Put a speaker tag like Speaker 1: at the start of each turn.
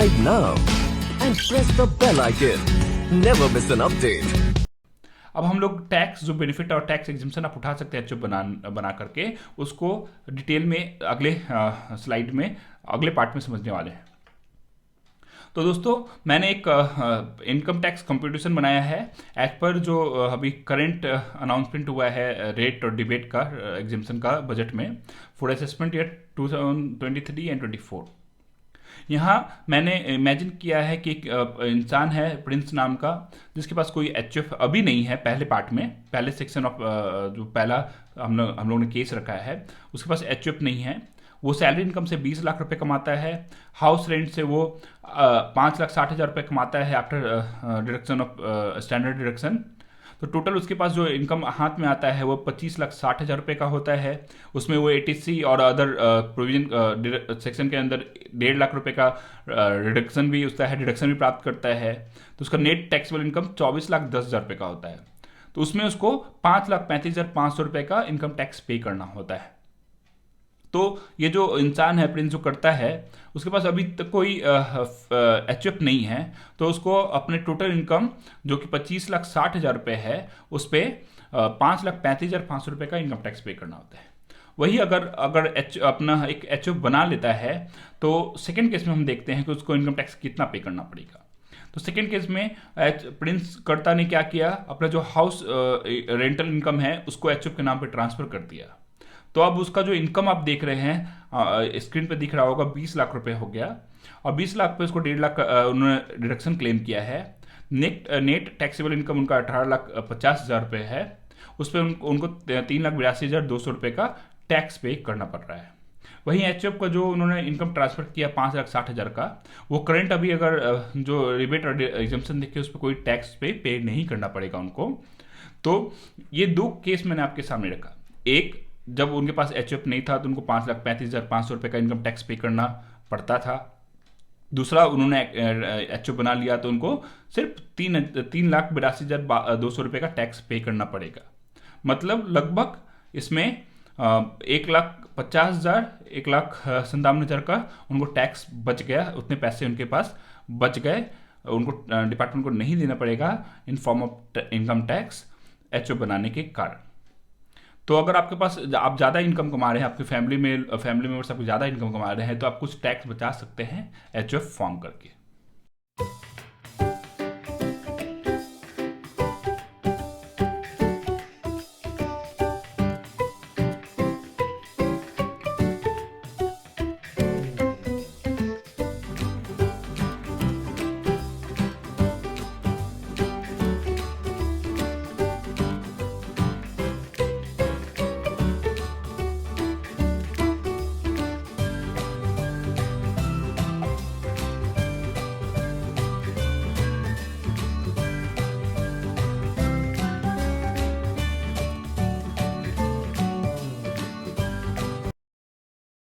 Speaker 1: Subscribe now and press the bell icon. Never miss an update.
Speaker 2: अब हम लोग tax जो बेनिफिट और टैक्स एग्जिम्पशन आप उठा सकते हैं एचओ बना करके उसको डिटेल में अगले स्लाइड में अगले पार्ट में समझने वाले हैं। तो दोस्तों मैंने एक इनकम टैक्स कंप्यूटेशन बनाया है एज पर जो अभी करंट अनाउंसमेंट हुआ है रेट और डिबेट का एग्जिम्पशन का बजट में फॉर असेसमेंट ईयर 2023 एंड 24। यहाँ मैंने इमेजिन किया है कि एक इंसान है प्रिंस नाम का जिसके पास कोई एचएफ अभी नहीं है। पहले पार्ट में पहले सेक्शन ऑफ जो पहला हम लोगों ने केस रखा है उसके पास एचएफ नहीं है। वो सैलरी इनकम से 20 लाख रुपए कमाता है। हाउस रेंट से वो 5,60,000 रुपये कमाता है after deduction of standard deduction. तो टोटल उसके पास जो इनकम हाथ में आता है वो 25,60,000 रुपये का होता है। उसमें वो एटीसी और अदर प्रोविजन सेक्शन के अंदर 1.5 लाख रुपए का रिडक्शन भी उसका है, डिडक्शन भी प्राप्त करता है। तो उसका नेट टैक्सेबल इनकम 24,10,000 रुपये का होता है। तो उसमें उसको 5,35,500 रुपये का इनकम टैक्स पे करना होता है। तो ये जो इंसान है प्रिंस जो करता है उसके पास अभी तक कोई एचएफ नहीं है। तो उसको अपने टोटल इनकम जो कि 25,60,000 रुपये है उस पर 5,35,500 रुपये का इनकम टैक्स पे करना होता है। वही अगर अपना एक एचएफ बना लेता है तो सेकेंड केस में हम देखते हैं कि उसको इनकम टैक्स कितना पे करना पड़ेगा। तो सेकेंड केस में प्रिंस कर्ता ने क्या किया, अपना जो हाउस रेंटल इनकम है उसको एचएफ के नाम पे ट्रांसफर कर दिया। तो अब उसका जो इनकम आप देख रहे हैं स्क्रीन पे दिख रहा होगा 20 लाख रुपए हो गया और 20 लाख पे उसको 1.5 लाख उन्होंने डिडक्शन क्लेम किया है। नेट टैक्सेबल इनकम उनका 18,50,000 रुपये है। उस पर उनको 3,82,200 रुपये का टैक्स पे करना पड़ रहा है। वहीं एचएफ का जो उन्होंने इनकम ट्रांसफर किया 5,60,000 का वो करंट अभी अगर जो रिबेट और एग्जम्पशन देखे उस पर कोई टैक्स पे नहीं करना पड़ेगा उनको। तो ये दो केस मैंने आपके सामने रखा। एक जब उनके पास एचएफ नहीं था तो उनको 5,35,500 रुपये का इनकम टैक्स पे करना पड़ता था। दूसरा उन्होंने एचएफ बना लिया तो उनको सिर्फ 3,82,200 रुपये का टैक्स पे करना पड़ेगा। मतलब लगभग इसमें 1,50,000 1,57,000 का उनको टैक्स बच गया। उतने पैसे उनके पास बच गए, उनको डिपार्टमेंट को नहीं देना पड़ेगा in form of income tax HF बनाने के कारण। तो अगर आपके पास आप ज़्यादा इनकम कमा रहे हैं, आपकी फैमिली मेंबर्स आपको ज़्यादा इनकम कमा रहे हैं तो आप कुछ टैक्स बचा सकते हैं एचएफ फॉर्म करके।